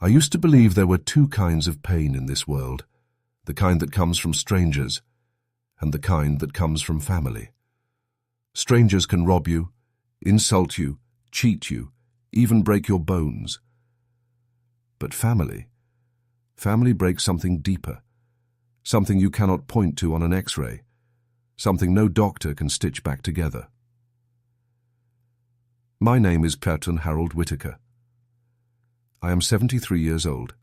I used to believe there were two kinds of pain in this world, the kind that comes from strangers and the kind that comes from family. Strangers can rob you, insult you, cheat you, even break your bones. But family breaks something deeper, something you cannot point to on an X-ray, something no doctor can stitch back together. My name is Captain Harold Whitaker. I am 73 years old.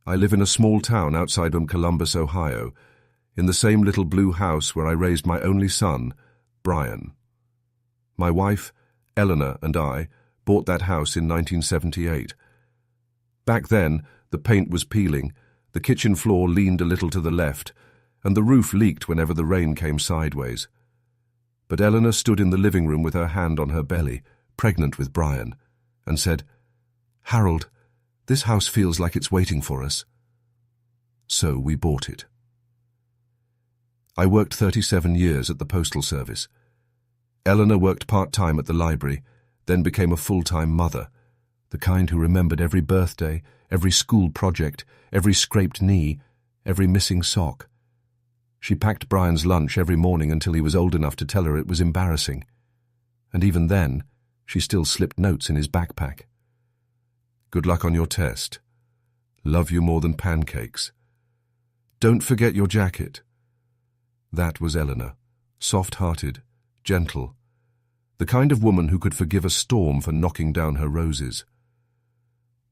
I live in a small town outside of Columbus, Ohio, in the same little blue house where I raised my only son, Brian. My wife, Eleanor, and I bought that house in 1978. Back then, the paint was peeling, the kitchen floor leaned a little to the left, and the roof leaked whenever the rain came sideways. But Eleanor stood in the living room with her hand on her belly, pregnant with Brian, and said, "Harold, this house feels like it's waiting for us." So we bought it. I worked 37 years at the Postal Service. Eleanor worked part-time at the library, then became a full-time mother, the kind who remembered every birthday, every school project, every scraped knee, every missing sock. She packed Brian's lunch every morning until he was old enough to tell her it was embarrassing. And even then, she still slipped notes in his backpack. "Good luck on your test. Love you more than pancakes. Don't forget your jacket." That was Eleanor, soft-hearted, gentle, the kind of woman who could forgive a storm for knocking down her roses.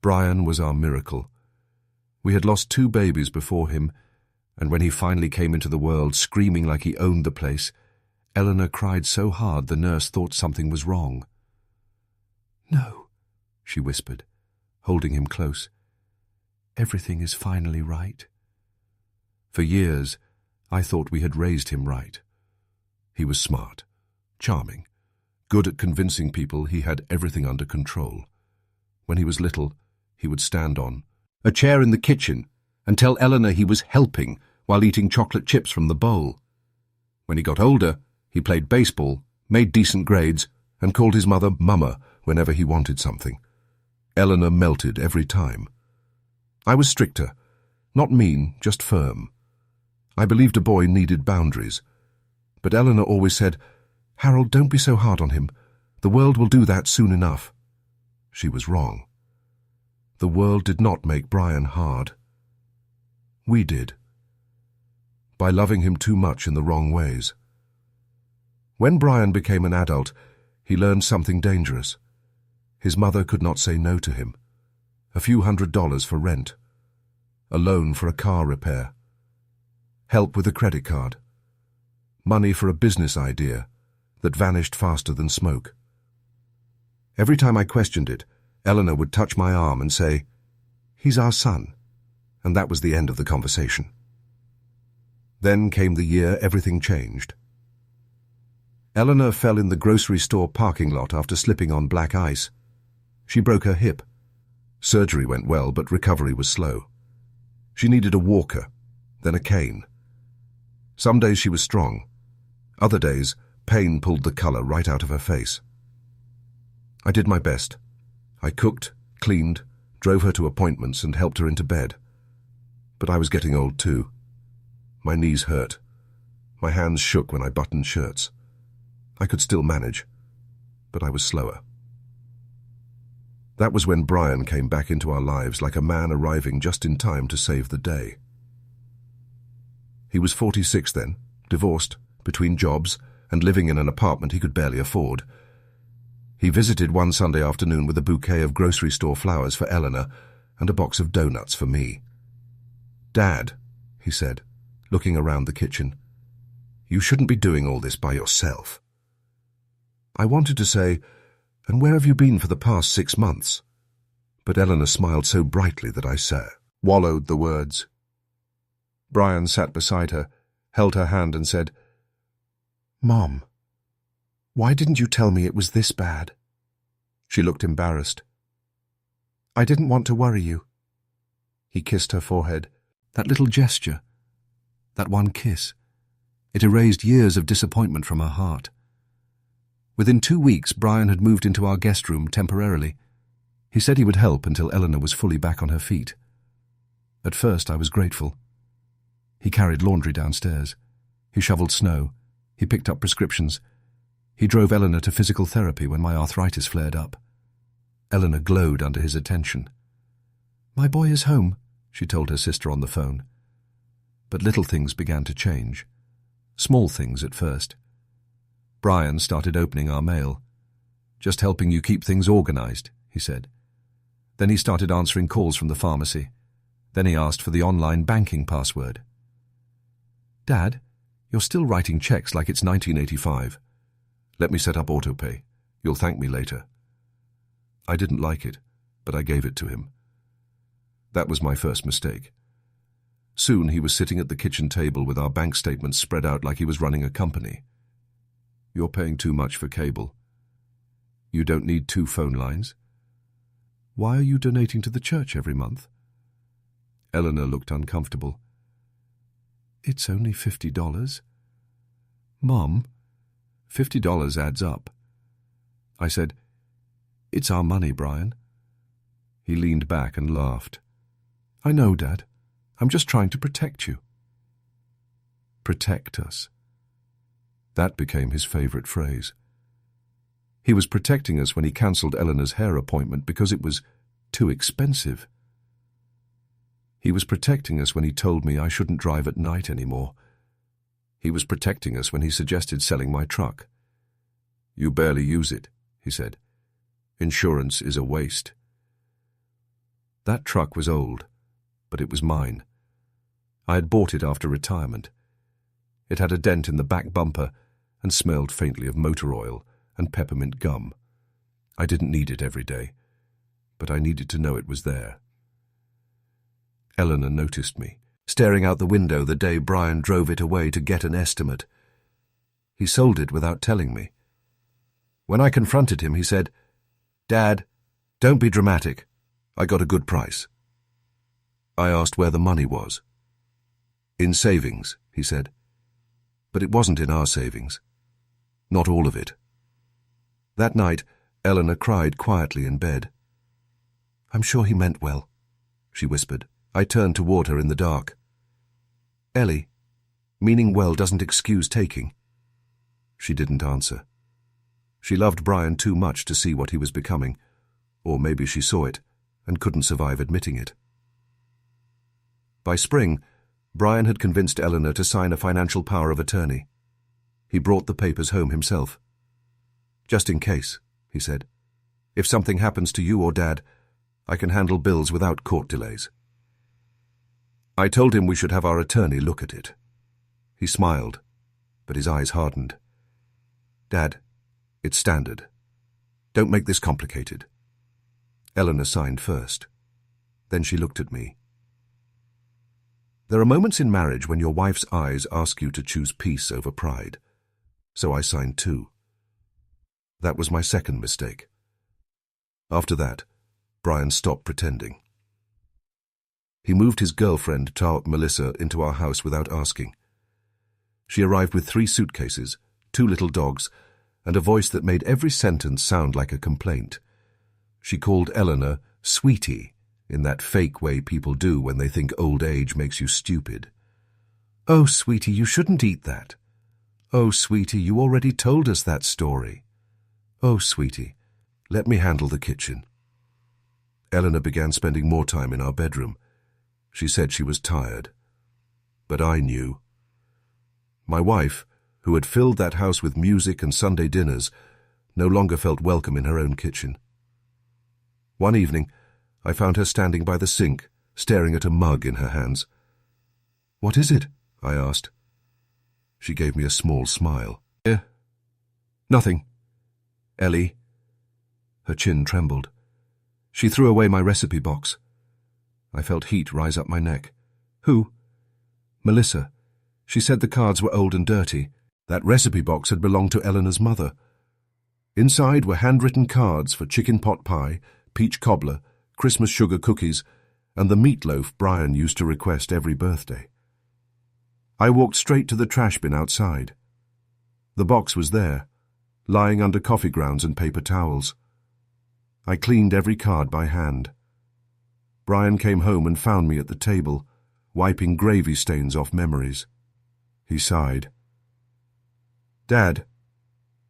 Brian was our miracle. We had lost 2 babies before him, and when he finally came into the world screaming like he owned the place, Eleanor cried so hard the nurse thought something was wrong. "No," she whispered, holding him close. "Everything is finally right." For years, I thought we had raised him right. He was smart, charming, good at convincing people he had everything under control. When he was little, he would stand on a chair in the kitchen and tell Eleanor he was helping while eating chocolate chips from the bowl. When he got older, he played baseball, made decent grades, and called his mother Mama whenever he wanted something. Eleanor melted every time. I was stricter, not mean, just firm. I believed a boy needed boundaries. But Eleanor always said, "Harold, don't be so hard on him. The world will do that soon enough." She was wrong. The world did not make Brian hard. We did. By loving him too much in the wrong ways. When Brian became an adult, he learned something dangerous. His mother could not say no to him. A few $100s for rent. A loan for a car repair. Help with a credit card. Money for a business idea that vanished faster than smoke. Every time I questioned it, Eleanor would touch my arm and say, "He's our son," and that was the end of the conversation. Then came the year everything changed. Eleanor fell in the grocery store parking lot after slipping on black ice. She broke her hip. Surgery went well, but recovery was slow. She needed a walker, then a cane. Some days she was strong. Other days, pain pulled the color right out of her face. I did my best. I cooked, cleaned, drove her to appointments and helped her into bed. But I was getting old too. My knees hurt. My hands shook when I buttoned shirts. I could still manage, but I was slower. That was when Brian came back into our lives like a man arriving just in time to save the day. He was 46 then, divorced, between jobs, and living in an apartment he could barely afford. He visited one Sunday afternoon with a bouquet of grocery store flowers for Eleanor and a box of donuts for me. "Dad," he said, looking around the kitchen, "you shouldn't be doing all this by yourself." I wanted to say, "And where have you been for the past 6 months?" But Eleanor smiled so brightly that I swallowed the words. Brian sat beside her, held her hand and said, "Mom, why didn't you tell me it was this bad?" She looked embarrassed. "I didn't want to worry you." He kissed her forehead. That little gesture, that one kiss, it erased years of disappointment from her heart. Within 2 weeks, Brian had moved into our guest room temporarily. He said he would help until Eleanor was fully back on her feet. At first I was grateful. He carried laundry downstairs. He shoveled snow. He picked up prescriptions. He drove Eleanor to physical therapy when my arthritis flared up. Eleanor glowed under his attention. "My boy is home," she told her sister on the phone. But little things began to change. Small things at first. Brian started opening our mail. "Just helping you keep things organized," he said. Then he started answering calls from the pharmacy. Then he asked for the online banking password. "Dad, you're still writing checks like it's 1985. Let me set up autopay. You'll thank me later." I didn't like it, but I gave it to him. That was my first mistake. Soon he was sitting at the kitchen table with our bank statements spread out like he was running a company. "You're paying too much for cable. You don't need 2 phone lines. Why are you donating to the church every month?" Eleanor looked uncomfortable. "It's only $50. Mom, $50 adds up." I said, "It's our money, Brian." He leaned back and laughed. "I know, Dad. I'm just trying to protect you." Protect us. That became his favorite phrase. He was protecting us when he cancelled Eleanor's hair appointment because it was too expensive. He was protecting us when he told me I shouldn't drive at night anymore. He was protecting us when he suggested selling my truck. "You barely use it," he said. "Insurance is a waste." That truck was old, but it was mine. I had bought it after retirement. It had a dent in the back bumper and smelled faintly of motor oil and peppermint gum. I didn't need it every day, but I needed to know it was there. Eleanor noticed me, staring out the window the day Brian drove it away to get an estimate. He sold it without telling me. When I confronted him, he said, "Dad, don't be dramatic. I got a good price." I asked where the money was. "In savings," he said. But it wasn't in our savings. Not all of it. That night, Eleanor cried quietly in bed. "I'm sure he meant well," she whispered. I turned toward her in the dark. "Ellie, meaning well doesn't excuse taking." She didn't answer. She loved Brian too much to see what he was becoming, or maybe she saw it and couldn't survive admitting it. By spring, Brian had convinced Eleanor to sign a financial power of attorney. He brought the papers home himself. "Just in case," he said. "If something happens to you or Dad, I can handle bills without court delays." I told him we should have our attorney look at it. He smiled, but his eyes hardened. "Dad, it's standard. Don't make this complicated." Eleanor signed first. Then she looked at me. There are moments in marriage when your wife's eyes ask you to choose peace over pride. So I signed too. That was my second mistake. After that, Brian stopped pretending. He moved his girlfriend, Tart Melissa, into our house without asking. She arrived with 3 suitcases, 2 little dogs, and a voice that made every sentence sound like a complaint. She called Eleanor Sweetie, in that fake way people do when they think old age makes you stupid. "Oh, Sweetie, you shouldn't eat that. Oh, Sweetie, you already told us that story. Oh, Sweetie, let me handle the kitchen." Eleanor began spending more time in our bedroom. She said she was tired. But I knew. My wife, who had filled that house with music and Sunday dinners, no longer felt welcome in her own kitchen. One evening, I found her standing by the sink, staring at a mug in her hands. "What is it?" I asked. She gave me a small smile. Nothing. Ellie." Her chin trembled. She threw away my recipe box. I felt heat rise up my neck. "Who?" "Melissa. She said the cards were old and dirty. That recipe box had belonged to Eleanor's mother. Inside were handwritten cards for chicken pot pie, peach cobbler, Christmas sugar cookies, and the meatloaf Brian used to request every birthday. I walked straight to the trash bin outside. The box was there, lying under coffee grounds and paper towels. I cleaned every card by hand. Brian came home and found me at the table, wiping gravy stains off memories. He sighed. "Dad,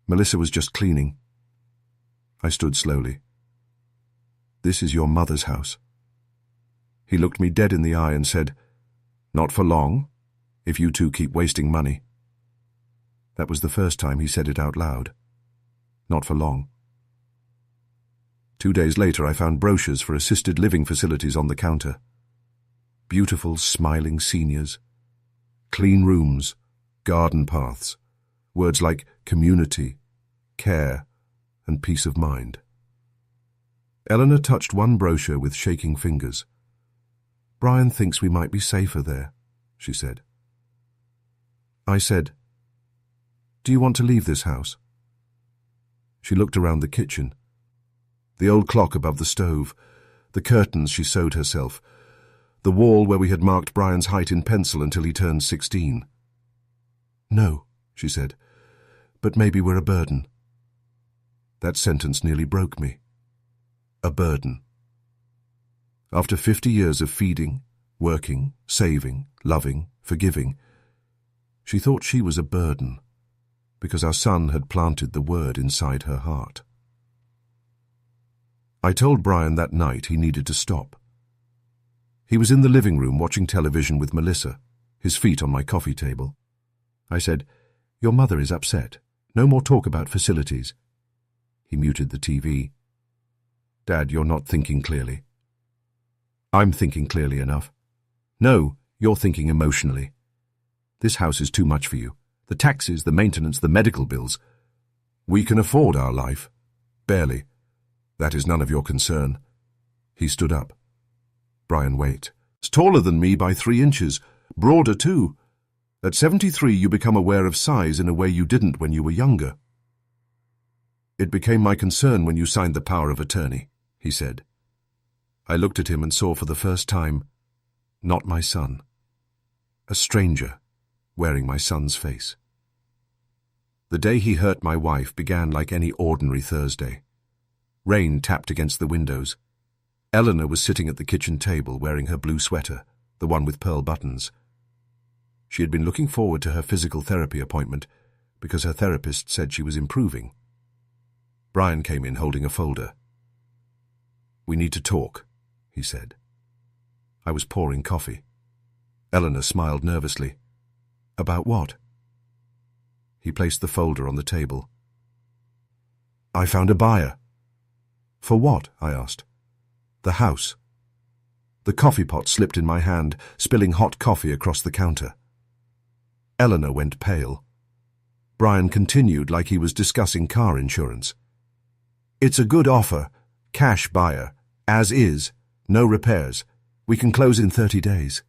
Melissa was just cleaning." I stood slowly. "This is your mother's house." He looked me dead in the eye and said, "Not for long, if you two keep wasting money." That was the first time he said it out loud. Not for long. 2 days later, I found brochures for assisted living facilities on the counter. Beautiful, smiling seniors. Clean rooms, garden paths, words like community, care, and peace of mind. Eleanor touched one brochure with shaking fingers. "Brian thinks we might be safer there," she said. I said, "Do you want to leave this house?" She looked around the kitchen. The old clock above the stove, the curtains she sewed herself, the wall where we had marked Brian's height in pencil until he turned 16. "No," she said, "but maybe we're a burden." That sentence nearly broke me. A burden. After 50 years of feeding, working, saving, loving, forgiving, she thought she was a burden, because our son had planted the word inside her heart. I told Brian that night he needed to stop. He was in the living room watching television with Melissa, his feet on my coffee table. I said, "Your mother is upset. No more talk about facilities." He muted the TV. "Dad, you're not thinking clearly." "I'm thinking clearly enough." "No, you're thinking emotionally. This house is too much for you. The taxes, the maintenance, the medical bills. We can afford our life. Barely. That is none of your concern." He stood up. "Brian, wait. It's taller than me by 3 inches. Broader, too. At 73, you become aware of size in a way you didn't when you were younger." "It became my concern when you signed the power of attorney," he said. I looked at him and saw for the first time, not my son. A stranger, wearing my son's face. The day he hurt my wife began like any ordinary Thursday. Rain tapped against the windows. Eleanor was sitting at the kitchen table wearing her blue sweater, the one with pearl buttons. She had been looking forward to her physical therapy appointment because her therapist said she was improving. Brian came in holding a folder. "We need to talk," he said. I was pouring coffee. Eleanor smiled nervously. "About what?" He placed the folder on the table. "I found a buyer." "For what?" I asked. "The house." The coffee pot slipped in my hand, spilling hot coffee across the counter. Eleanor went pale. Brian continued like he was discussing car insurance. "It's a good offer. Cash buyer. As is. No repairs. We can close in 30 days.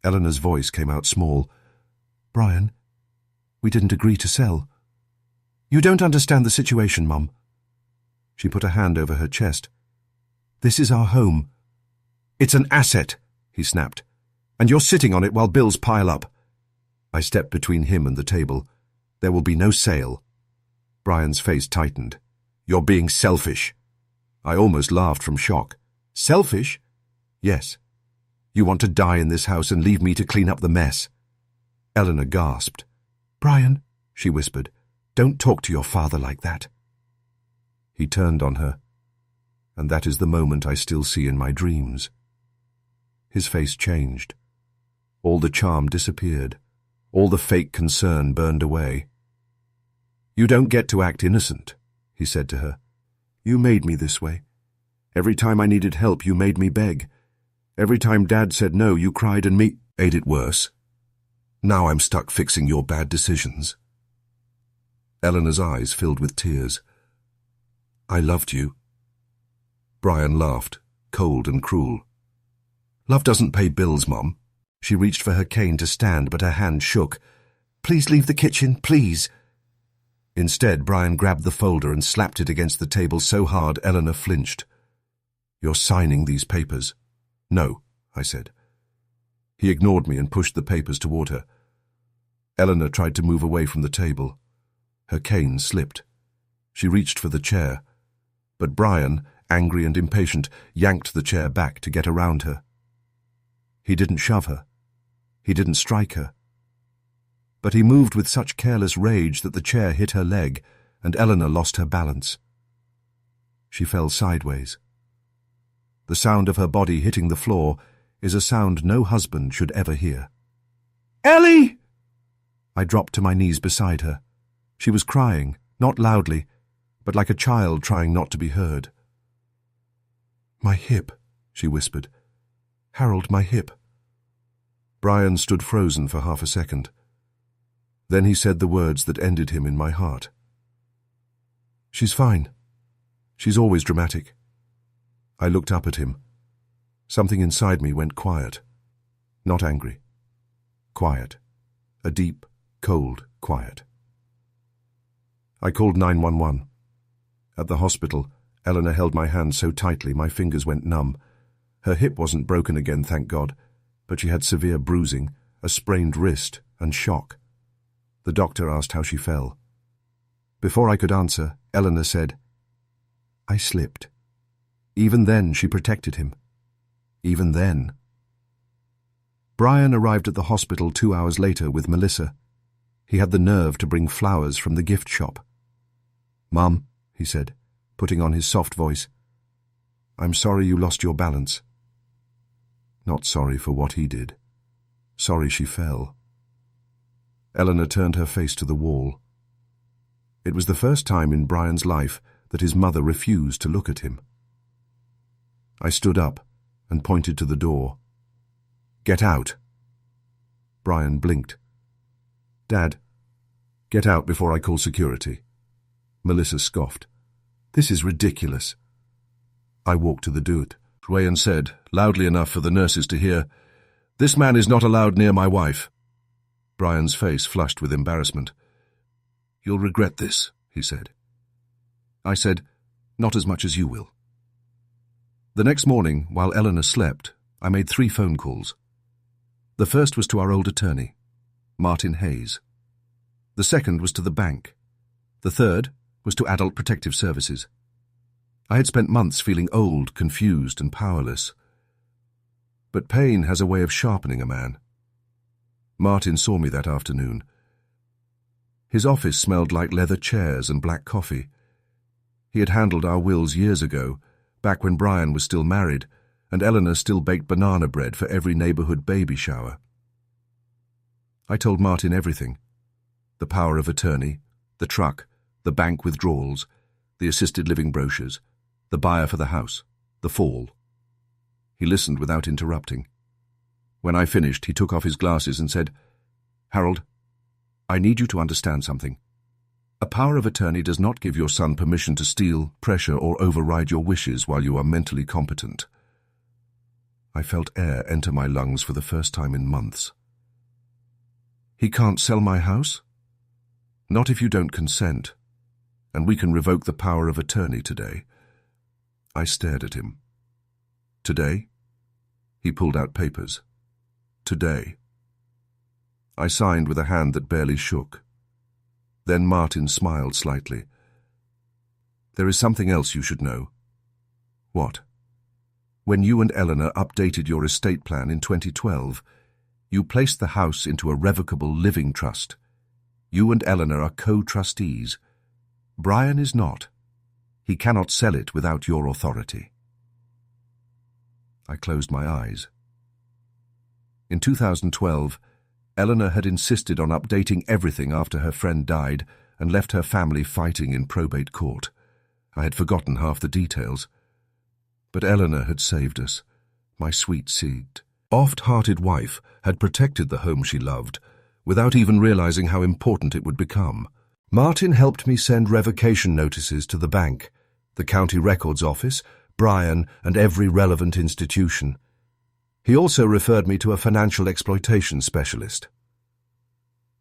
Eleanor's voice came out small. "Brian, we didn't agree to sell." "You don't understand the situation, Mum." She put a hand over her chest. "This is our home." "It's an asset," he snapped, "and you're sitting on it while bills pile up." I stepped between him and the table. "There will be no sale." Brian's face tightened. "You're being selfish." I almost laughed from shock. "Selfish?" "Yes. You want to die in this house and leave me to clean up the mess." Eleanor gasped. "Brian," she whispered, "don't talk to your father like that." He turned on her, and that is the moment I still see in my dreams. His face changed. All the charm disappeared. All the fake concern burned away. "You don't get to act innocent," he said to her. "You made me this way. Every time I needed help, you made me beg. Every time Dad said no, you cried and made it worse. Now I'm stuck fixing your bad decisions." Eleanor's eyes filled with tears. "I loved you." Brian laughed, cold and cruel. "Love doesn't pay bills, Mom." She reached for her cane to stand, but her hand shook. "Please leave the kitchen, please." Instead, Brian grabbed the folder and slapped it against the table so hard Eleanor flinched. "You're signing these papers." "No," I said. He ignored me and pushed the papers toward her. Eleanor tried to move away from the table. Her cane slipped. She reached for the chair. But Brian, angry and impatient, yanked the chair back to get around her. He didn't shove her. He didn't strike her. But he moved with such careless rage that the chair hit her leg, and Eleanor lost her balance. She fell sideways. The sound of her body hitting the floor is a sound no husband should ever hear. "Ellie!" I dropped to my knees beside her. She was crying, not loudly, but like a child trying not to be heard. "My hip," she whispered. "Harold, my hip." Brian stood frozen for half a second. Then he said the words that ended him in my heart. "She's fine. She's always dramatic." I looked up at him. Something inside me went quiet. Not angry. Quiet. A deep, cold quiet. I called 911. At the hospital, Eleanor held my hand so tightly my fingers went numb. Her hip wasn't broken again, thank God, but she had severe bruising, a sprained wrist, and shock. The doctor asked how she fell. Before I could answer, Eleanor said, "I slipped." Even then she protected him. Even then. Brian arrived at the hospital 2 hours later with Melissa. He had the nerve to bring flowers from the gift shop. "Mum," he said, putting on his soft voice, "I'm sorry you lost your balance." Not sorry for what he did. Sorry she fell. Eleanor turned her face to the wall. It was the first time in Brian's life that his mother refused to look at him. I stood up and pointed to the door. "Get out." Brian blinked. "Dad, get out before I call security." Melissa scoffed. "This is ridiculous." I walked to the doorway and said, loudly enough for the nurses to hear, "This man is not allowed near my wife." Brian's face flushed with embarrassment. "You'll regret this," he said. I said, "Not as much as you will." The next morning, while Eleanor slept, I made 3 phone calls. The first was to our old attorney, Martin Hayes. The second was to the bank. The third was to Adult Protective Services. I had spent months feeling old, confused, and powerless. But pain has a way of sharpening a man. Martin saw me that afternoon. His office smelled like leather chairs and black coffee. He had handled our wills years ago, back when Brian was still married, and Eleanor still baked banana bread for every neighborhood baby shower. I told Martin everything. The power of attorney, the truck, the bank withdrawals, the assisted living brochures, the buyer for the house, the fall. He listened without interrupting. When I finished, he took off his glasses and said, "Harold, I need you to understand something. A power of attorney does not give your son permission to steal, pressure, or override your wishes while you are mentally competent." I felt air enter my lungs for the first time in months. "He can't sell my house?" "Not if you don't consent, and we can revoke the power of attorney today." I stared at him. "Today?" He pulled out papers. "Today." I signed with a hand that barely shook. Then Martin smiled slightly. "There is something else you should know." "What?" "When you and Eleanor updated your estate plan in 2012, you placed the house into a revocable living trust. You and Eleanor are co-trustees. Brian is not. He cannot sell it without your authority." I closed my eyes. In 2012, Eleanor had insisted on updating everything after her friend died and left her family fighting in probate court. I had forgotten half the details. But Eleanor had saved us, my sweet seed. Oft-hearted wife had protected the home she loved, without even realizing how important it would become. Martin helped me send revocation notices to the bank, the county records office, Brian, and every relevant institution. He also referred me to a financial exploitation specialist.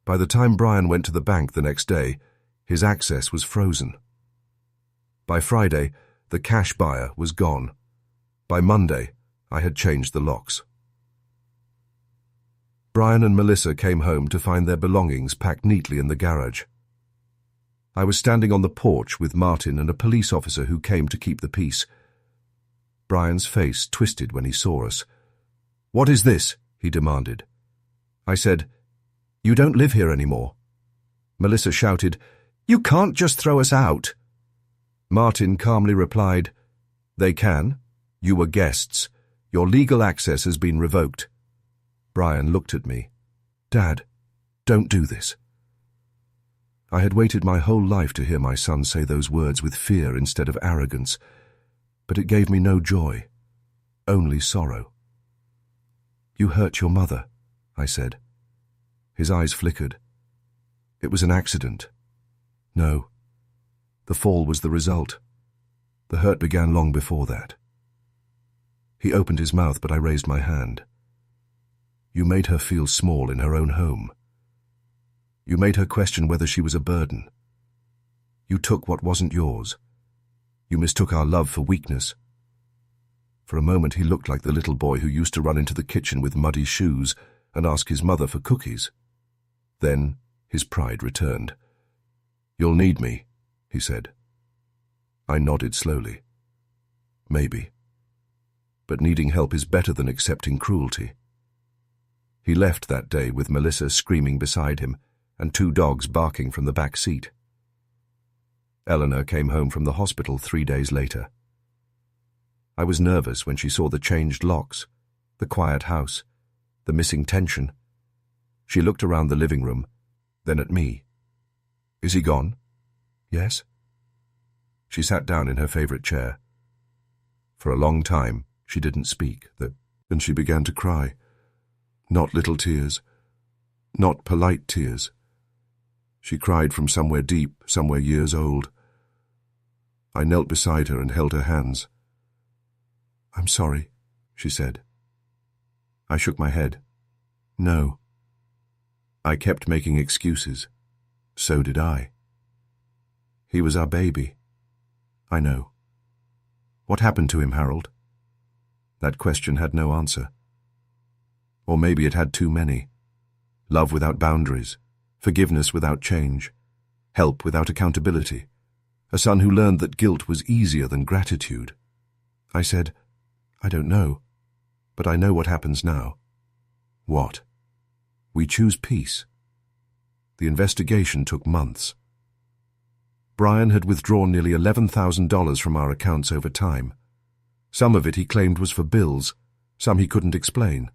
By the time Brian went to the bank the next day, his access was frozen. By Friday, the cash buyer was gone. By Monday, I had changed the locks. Brian and Melissa came home to find their belongings packed neatly in the garage. I was standing on the porch with Martin and a police officer who came to keep the peace. Brian's face twisted when he saw us. "What is this?" he demanded. I said, "You don't live here anymore." Melissa shouted, "You can't just throw us out." Martin calmly replied, "They can. You were guests. Your legal access has been revoked." Brian looked at me. "Dad, don't do this." I had waited my whole life to hear my son say those words with fear instead of arrogance, but it gave me no joy, only sorrow. "You hurt your mother," I said. His eyes flickered. "It was an accident." "No. The fall was the result. The hurt began long before that." He opened his mouth, but I raised my hand. "You made her feel small in her own home. You made her question whether she was a burden. You took what wasn't yours. You mistook our love for weakness." For a moment he looked like the little boy who used to run into the kitchen with muddy shoes and ask his mother for cookies. Then his pride returned. "You'll need me," he said. I nodded slowly. "Maybe. But needing help is better than accepting cruelty." He left that day with Melissa screaming beside him and 2 dogs barking from the back seat. Eleanor came home from the hospital 3 days later. I was nervous when she saw the changed locks, the quiet house, the missing tension. She looked around the living room, then at me. "Is he gone?" "Yes." She sat down in her favorite chair. For a long time, she didn't speak, then she began to cry. Not little tears, not polite tears. She cried from somewhere deep, somewhere years old. I knelt beside her and held her hands. "I'm sorry," she said. I shook my head. "No." I kept making excuses. So did I. He was our baby. I know. What happened to him, Harold? That question had no answer. Or maybe it had too many. Love without boundaries, forgiveness without change, help without accountability, a son who learned that guilt was easier than gratitude. I said, "I don't know, but I know what happens now." "What?" "We choose peace." The investigation took months. Brian had withdrawn nearly $11,000 from our accounts over time. Some of it he claimed was for bills, some he couldn't explain.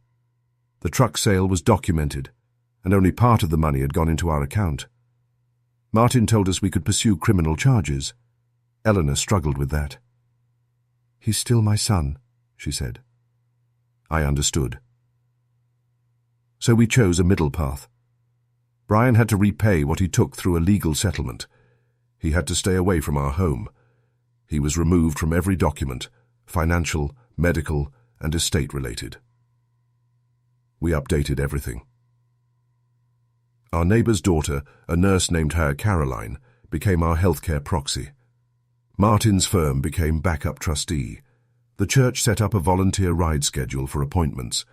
The truck sale was documented, and only part of the money had gone into our account. Martin told us we could pursue criminal charges. Eleanor struggled with that. "He's still my son," she said. I understood. So we chose a middle path. Brian had to repay what he took through a legal settlement. He had to stay away from our home. He was removed from every document, financial, medical, and estate-related. We updated everything. Our neighbour's daughter, a nurse named her Caroline, became our healthcare proxy. Martin's firm became backup trustee. The church set up a volunteer ride schedule for appointments.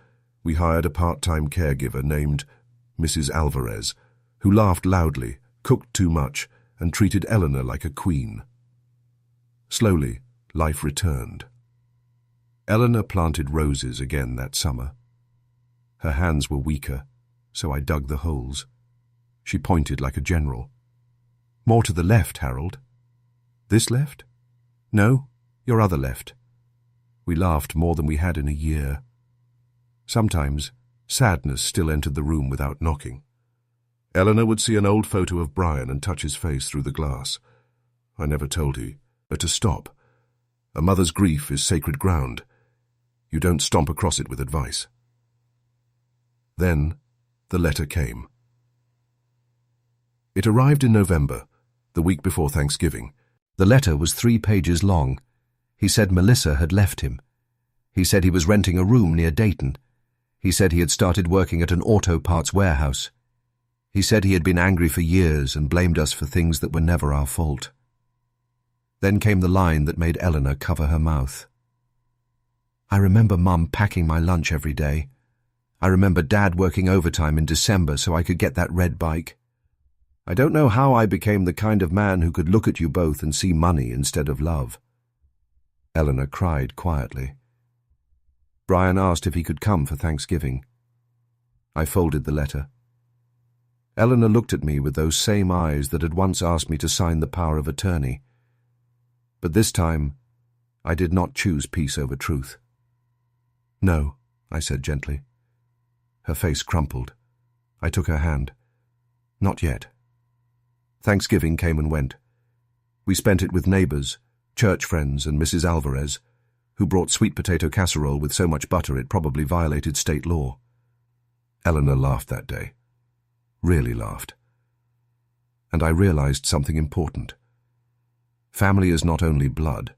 We hired a part-time caregiver named Mrs. Alvarez, who laughed loudly, cooked too much, and treated Eleanor like a queen. Slowly, life returned. Eleanor planted roses again that summer. Her hands were weaker, so I dug the holes. She pointed like a general. "More to the left, Harold." "This left?" "No, your other left." We laughed more than we had in a year. Sometimes, sadness still entered the room without knocking. Eleanor would see an old photo of Brian and touch his face through the glass. I never told her to stop. A mother's grief is sacred ground. You don't stomp across it with advice. Then, the letter came. It arrived in November, the week before Thanksgiving. The letter was 3 pages long. He said Melissa had left him. He said he was renting a room near Dayton. He said he had started working at an auto parts warehouse. He said he had been angry for years and blamed us for things that were never our fault. Then came the line that made Eleanor cover her mouth. "I remember Mum packing my lunch every day. I remember Dad working overtime in December so I could get that red bike. I don't know how I became the kind of man who could look at you both and see money instead of love." Eleanor cried quietly. Brian asked if he could come for Thanksgiving. I folded the letter. Eleanor looked at me with those same eyes that had once asked me to sign the power of attorney. But this time, I did not choose peace over truth. "No," I said gently. Her face crumpled. I took her hand. "Not yet." Thanksgiving came and went. We spent it with neighbors, church friends, and Mrs. Alvarez, who brought sweet potato casserole with so much butter it probably violated state law. Eleanor laughed that day. Really laughed. And I realized something important. Family is not only blood.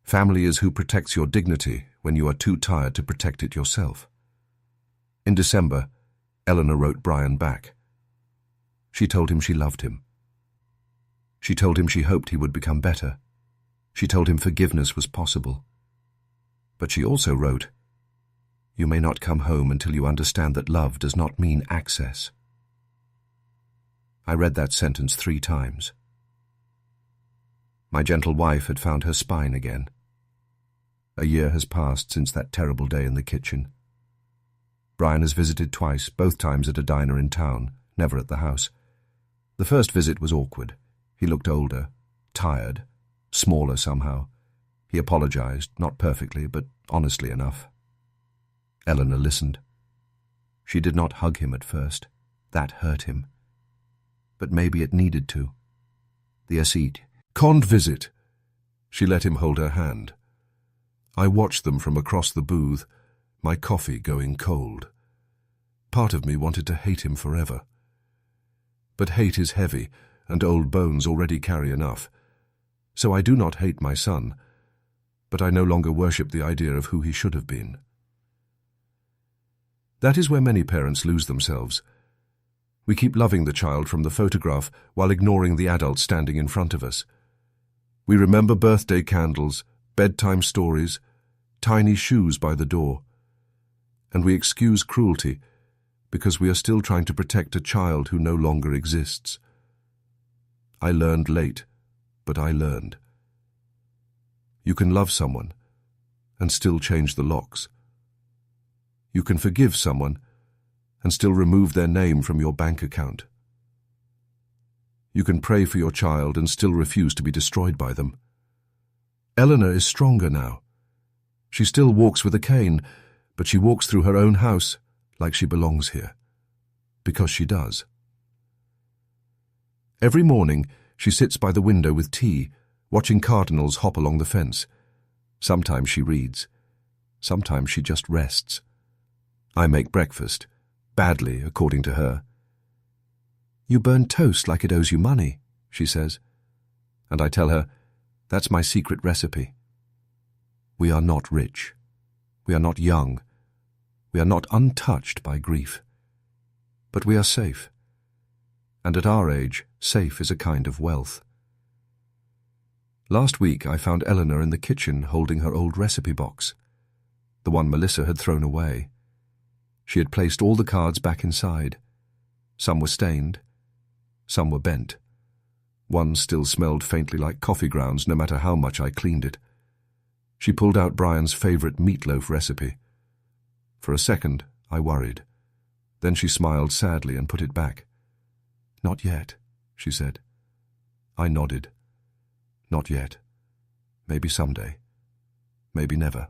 Family is who protects your dignity when you are too tired to protect it yourself. In December, Eleanor wrote Brian back. She told him she loved him. She told him she hoped he would become better. She told him forgiveness was possible. But she also wrote, "You may not come home until you understand that love does not mean access." I read that sentence 3 times. My gentle wife had found her spine again. A year has passed since that terrible day in the kitchen. Brian has visited twice, both times at a diner in town, never at the house. The first visit was awkward. He looked older, tired, smaller somehow. He apologized, not perfectly, but honestly enough. Eleanor listened. She did not hug him at first. That hurt him. But maybe it needed to. The acide. "Can't visit." She let him hold her hand. I watched them from across the booth, my coffee going cold. Part of me wanted to hate him forever. But hate is heavy, and old bones already carry enough. So I do not hate my son, but I no longer worship the idea of who he should have been. That is where many parents lose themselves. We keep loving the child from the photograph while ignoring the adult standing in front of us. We remember birthday candles, bedtime stories, tiny shoes by the door. And we excuse cruelty because we are still trying to protect a child who no longer exists. I learned late, but I learned. You can love someone and still change the locks. You can forgive someone and still remove their name from your bank account. You can pray for your child and still refuse to be destroyed by them. Eleanor is stronger now. She still walks with a cane, but she walks through her own house like she belongs here. Because she does. Every morning, she sits by the window with tea, watching cardinals hop along the fence. Sometimes she reads. Sometimes she just rests. I make breakfast. Badly, according to her. "You burn toast like it owes you money," she says. And I tell her, that's my secret recipe. We are not rich. We are not young. We are not untouched by grief. But we are safe. And at our age, safe is a kind of wealth. Last week I found Eleanor in the kitchen holding her old recipe box, the one Melissa had thrown away. She had placed all the cards back inside. Some were stained. Some were bent. One still smelled faintly like coffee grounds no matter how much I cleaned it. She pulled out Brian's favorite meatloaf recipe. For a second, I worried. Then she smiled sadly and put it back. "Not yet," she said. I nodded. Not yet. Maybe someday. Maybe never.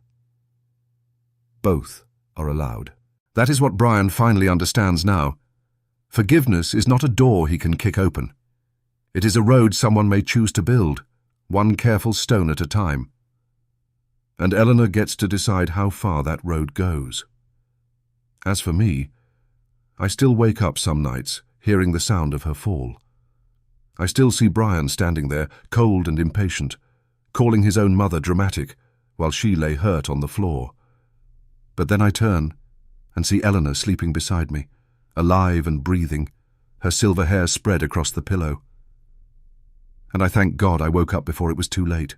Both are allowed. That is what Brian finally understands now. Forgiveness is not a door he can kick open. It is a road someone may choose to build, one careful stone at a time. And Eleanor gets to decide how far that road goes. As for me, I still wake up some nights, hearing the sound of her fall. I still see Brian standing there, cold and impatient, calling his own mother dramatic, while she lay hurt on the floor. But then I turn and see Eleanor sleeping beside me, alive and breathing, her silver hair spread across the pillow. And I thank God I woke up before it was too late.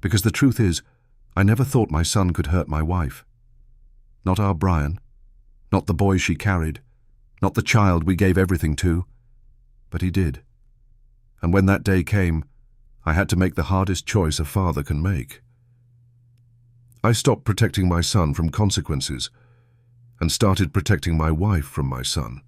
Because the truth is, I never thought my son could hurt my wife. Not our Brian, not the boy she carried, not the child we gave everything to. But he did. And when that day came, I had to make the hardest choice a father can make. I stopped protecting my son from consequences and started protecting my wife from my son.